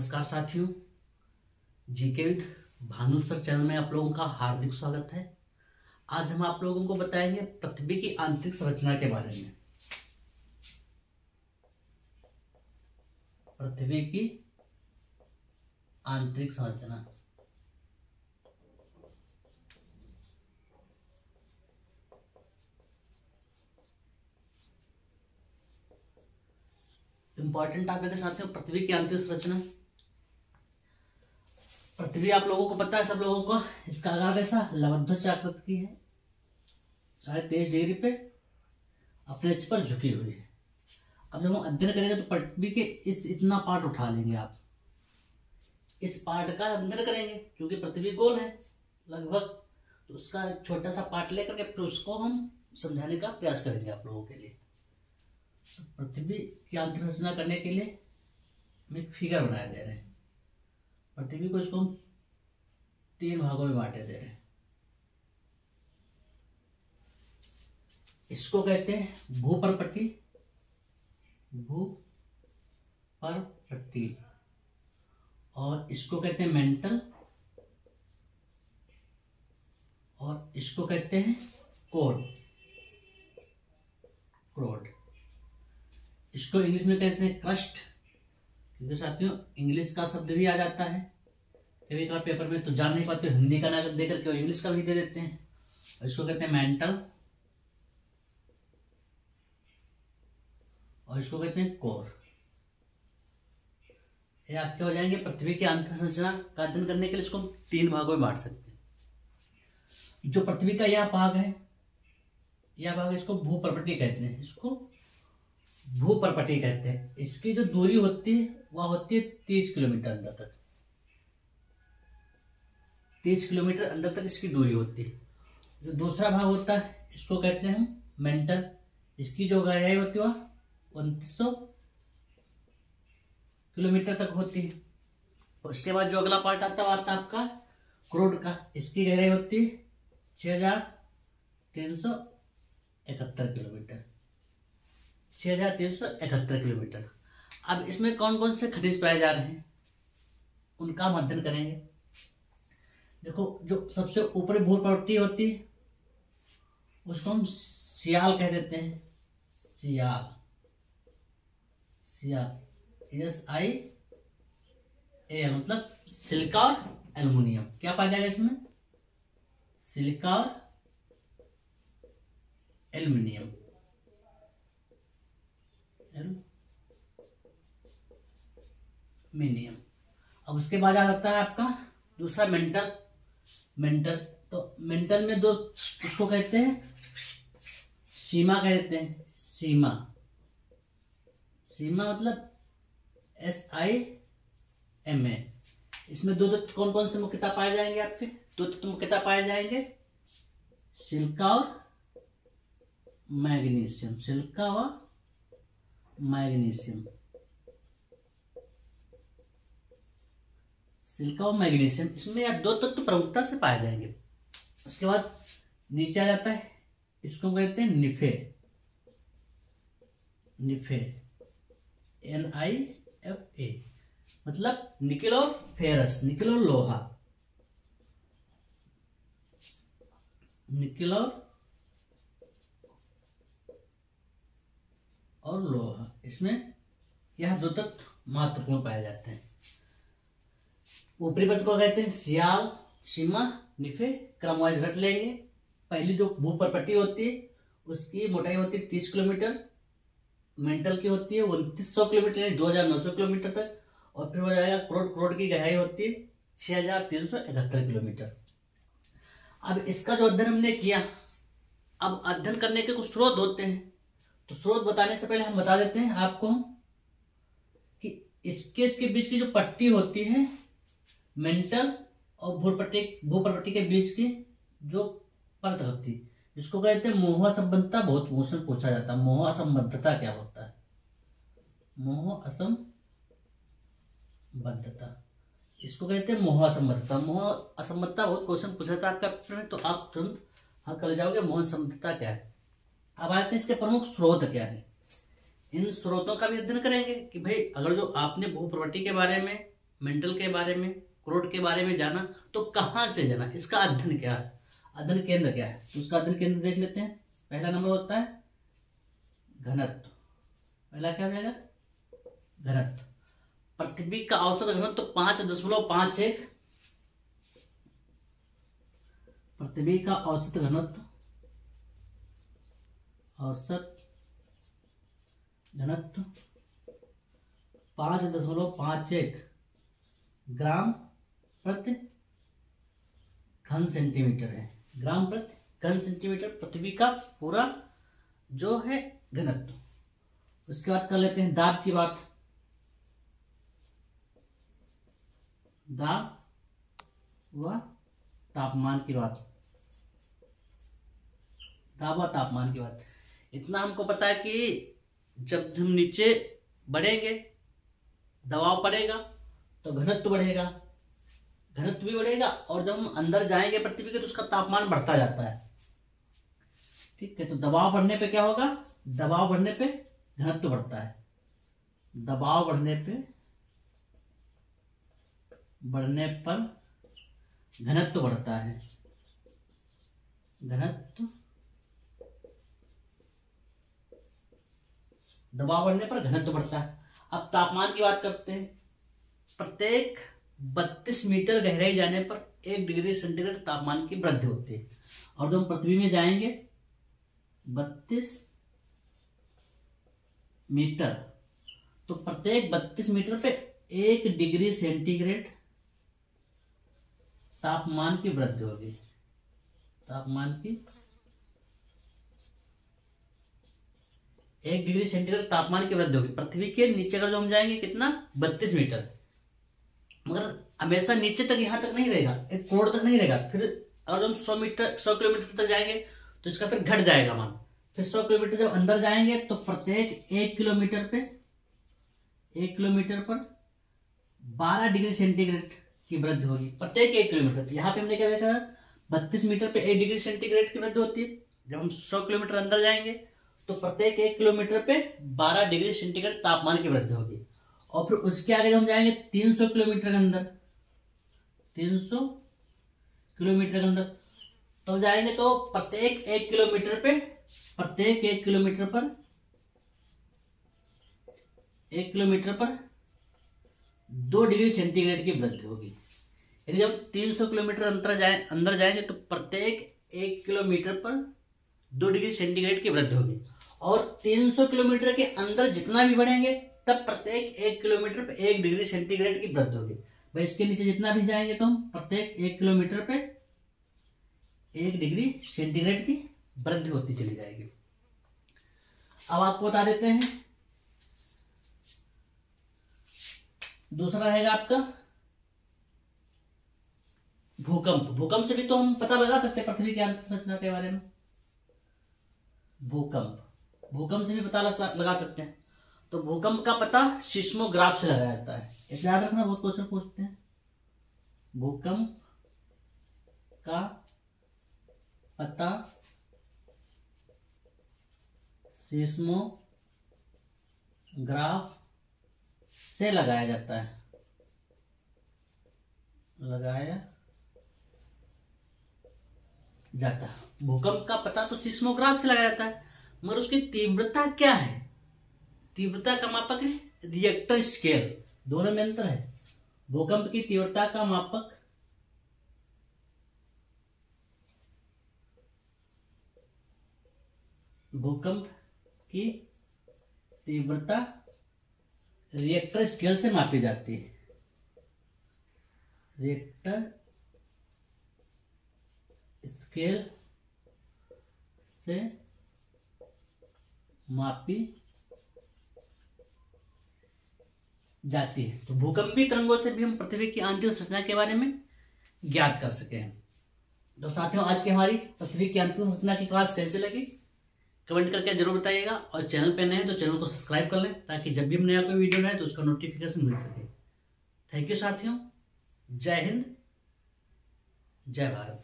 नमस्कार साथियों, GK with Bhanu sir channel में आप लोगों का हार्दिक स्वागत है। आज हम आप लोगों को बताएंगे पृथ्वी की आंतरिक संरचना के बारे में। पृथ्वी की आंतरिक संरचना। इंपॉर्टेंट टॉपिक है साथियों, पृथ्वी की आंतरिक संरचना। पृथ्वी आप लोगों को पता है, सब लोगों को, इसका आकार कैसा लंबवत आकृति की है, 23.5 डिग्री पे अपने अक्ष पर झुकी हुई है। अब जब हम अध्ययन करेंगे तो पृथ्वी के इतना पार्ट उठा लेंगे, आप इस पार्ट का अध्ययन करेंगे क्योंकि पृथ्वी गोल है लगभग, तो उसका एक छोटा सा पार्ट लेकर के फिर उसको हम समझाने का प्रयास करेंगे आप लोगों के लिए। तो पृथ्वी की आंतरिक संरचना करने के लिए हम एक फिगर बनाया दे रहे हैं। पृथ्वी को इसको हम 3 भागों में बांटे दे रहे हैं। इसको कहते हैं भूपर्पट्टी, भूपर्पट्टी, और इसको कहते हैं मेंटल, और इसको कहते हैं कोर, क्रोड। इसको इंग्लिश में कहते हैं क्रस्ट, क्योंकि साथियों इंग्लिश का शब्द भी आ जाता है कभी कभार पेपर में, तो जान नहीं पाते, हिंदी का ना देकर के इंग्लिश का भी दे देते हैं। और इसको कहते हैं मेंटल, और इसको कहते हैं कोर। ये आपके हो जाएंगे पृथ्वी की आंतरिक संरचना का अध्ययन करने के लिए। इसको हम 3 भागों में बांट सकते हैं। जो पृथ्वी का यह भाग है, यह भाग, इसको भूपर्पट्टी कहते हैं, इसको भूपर्पट्टी कहते हैं। इसकी जो दूरी होती है वह होती है 30 किलोमीटर अंदर तक, 30 किलोमीटर अंदर तक इसकी दूरी होती है। जो दूसरा भाग होता है इसको कहते हैं हम मेंटल। इसकी जो गहराई होती है वह 2900 किलोमीटर तक होती है। उसके बाद जो अगला पार्ट आता है वो आता है आपका क्रोड का। इसकी गहराई होती है 6371 किलोमीटर, 6371 किलोमीटर। अब इसमें कौन कौन से खनिज पाए जा रहे हैं उनका हम अध्ययन करेंगे। देखो, जो सबसे ऊपरी भूपर्पट्टी होती है उसको हम सियाल कह देते हैं, सियाल, सियाल, SIAL, मतलब सिलिका और एल्युमिनियम। क्या पाया जाएगा इसमें? सिलिका और एल्युमिनियम, एल्युमिनियम। अब उसके बाद आ जाता है आपका दूसरा मेंटल। मेंटल, तो मेंटल में 2, उसको कहते हैं सीमा कह देते हैं, सीमा, सीमा मतलब SIMA। इसमें 2 कौन कौन से मुख्यतः पाए जाएंगे? आपके 2 तत्व मुख्यतः पाए जाएंगे, सिलिका और मैग्नीशियम, सिलिका व मैग्नीशियम, सिलिका और मैग्नीशियम। इसमें यह 2 तत्व प्रमुखता से पाए जाएंगे। उसके बाद नीचे आ जाता है, इसको कहते हैं निफे, निफे, NIFA, मतलब निकेल और फेरस, निकेल और लोहा, निकेल और लोहा। इसमें यह 2 तत्व महत्वपूर्ण पाए जाते हैं। ऊपरी परत को कहते हैं सियाल, सीमा, निफे। क्रमवाइज रट लेंगे। पहली जो भूपर्पट्टी होती है उसकी मोटाई होती है 30 किलोमीटर, मेंटल की होती है 2900 किलोमीटर यानी 2900 किलोमीटर तक, और फिर हो जाएगा क्रोड। क्रोड की गहराई होती है 6371 किलोमीटर। अब इसका जो अध्ययन हमने किया, अब अध्ययन करने के कुछ स्रोत होते हैं, तो स्रोत बताने से पहले हम बता देते हैं आपको कि इसके बीच की जो पट्टी होती है मेंटल और भूपर्पट्टी के बीच की जो परत होती है, इसको कहते हैं मोह असंबद्धता। बहुत क्वेश्चन पूछा जाता है, मोह असंबद्धता क्या होता है? मोह असंबद्धता, इसको कहते हैं मोह असंबद्धता। मोह असंबद्धता बहुत क्वेश्चन पूछा था आपका पेपर में, तो आप तुरंत हल कर जाओगे मोह असंबद्धता क्या है। अब आते हैं इसके प्रमुख स्रोत क्या है। इन स्रोतों का भी अध्ययन करेंगे कि भाई अगर जो आपने भूप्रवृत्ति के बारे में, मेंटल के बारे में, क्रोड के बारे में जाना, तो कहाँ से जाना, इसका अध्ययन क्या है, अध्ययन केंद्र क्या है, तो उसका अध्ययन केंद्र देख लेते हैं। पहला नंबर होता है घनत्व। पहला क्या हो जाएगा, घनत्व। पृथ्वी का औसत घनत्व 5.51। पृथ्वी का औसत घनत्व 5.51 ग्राम प्रति घन सेंटीमीटर है। ग्राम प्रति घन सेंटीमीटर पृथ्वी का पूरा जो है घनत्व। उसके बाद कर लेते हैं दाब की बात। दाब व तापमान की बात। दाब व तापमान की बात। इतना हमको पता है कि जब हम नीचे बढ़ेंगे दबाव पड़ेगा तो घनत्व बढ़ेगा, घनत्व भी बढ़ेगा, और जब हम अंदर जाएंगे पृथ्वी के तो उसका तापमान बढ़ता जाता है। ठीक है, तो दबाव बढ़ने पे क्या होगा, दबाव बढ़ने पे घनत्व बढ़ता है। दबाव बढ़ने पर घनत्व बढ़ता है। घनत्व, दबाव बढ़ने पर घनत्व बढ़ता है। अब तापमान की बात करते हैं। प्रत्येक 32 मीटर गहराई जाने पर 1 डिग्री सेंटीग्रेड तापमान की वृद्धि होती है। और जब हम पृथ्वी में जाएंगे 32 मीटर, तो प्रत्येक 32 मीटर पे 1 डिग्री सेंटीग्रेड तापमान की वृद्धि होगी। तापमान की 1 डिग्री सेंटीग्रेड तापमान की वृद्धि होगी। पृथ्वी के नीचे अगर जो हम जाएंगे कितना, 32 मीटर, मगर हमेशा नीचे तक, यहां तक नहीं रहेगा, 1 करोड़ तक नहीं रहेगा। फिर अगर हम 100 किलोमीटर तक जाएंगे तो इसका फिर घट जाएगा मान। फिर 100 किलोमीटर जब अंदर जाएंगे तो प्रत्येक 1 किलोमीटर पर 12 डिग्री सेंटीग्रेड की वृद्धि होगी। प्रत्येक 1 किलोमीटर। यहाँ पे हमने क्या देखा, 32 मीटर पे 1 डिग्री सेंटीग्रेड की वृद्धि होती है। जब हम 100 किलोमीटर अंदर जाएंगे तो प्रत्येक 1 किलोमीटर पे 12 डिग्री सेंटीग्रेड तापमान की वृद्धि होगी। और फिर उसके आगे जब हम जाएंगे 300 किलोमीटर के अंदर, 300 किलोमीटर के अंदर तब जाएंगे तो प्रत्येक 1 किलोमीटर पर 2 डिग्री सेंटीग्रेड की वृद्धि होगी। यानी जब 300 किलोमीटर अंदर जाएंगे तो प्रत्येक 1 किलोमीटर पर 2 डिग्री सेंटीग्रेड की वृद्धि होगी। और 300 किलोमीटर के अंदर जितना भी बढ़ेंगे तब प्रत्येक 1 किलोमीटर पे 1 डिग्री सेंटीग्रेड की वृद्धि होगी। भाई इसके नीचे जितना भी जाएंगे तो हम प्रत्येक 1 किलोमीटर पे 1 डिग्री सेंटीग्रेड की वृद्धि होती चली जाएगी। अब आपको बता देते हैं, दूसरा रहेगा आपका भूकंप। भूकंप से भी तो हम पता लगा सकते हैं पृथ्वी की अंत संरचना के बारे में। भूकंप से भी पता लगा सकते हैं। तो भूकंप का पता सिस्मोग्राफ से लगाया जाता है। इसे याद रखना, बहुत क्वेश्चन पूछते हैं। भूकंप का पता सिस्मोग्राफ से लगाया जाता है। भूकंप का पता तो सिस्मोग्राफ से लगाया जाता है, मगर उसकी तीव्रता क्या है, तीव्रता का मापक है रिएक्टर स्केल। दोनों में अंतर है। भूकंप की तीव्रता का मापक रिएक्टर स्केल से मापी जाती है। रिएक्टर स्केल से मापी जाती है। तो भूकंपीय तरंगों से भी हम पृथ्वी की आंतरिक संरचना के बारे में ज्ञात कर सके हैं। तो साथियों, आज की हमारी पृथ्वी की आंतरिक संरचना की क्लास कैसे लगी कमेंट करके जरूर बताइएगा। और चैनल पे नए हैं तो चैनल को सब्सक्राइब कर लें, ताकि जब भी हम नया कोई वीडियो बनाए तो उसका नोटिफिकेशन मिल सके। थैंक यू साथियों। जय हिंद, जय भारत।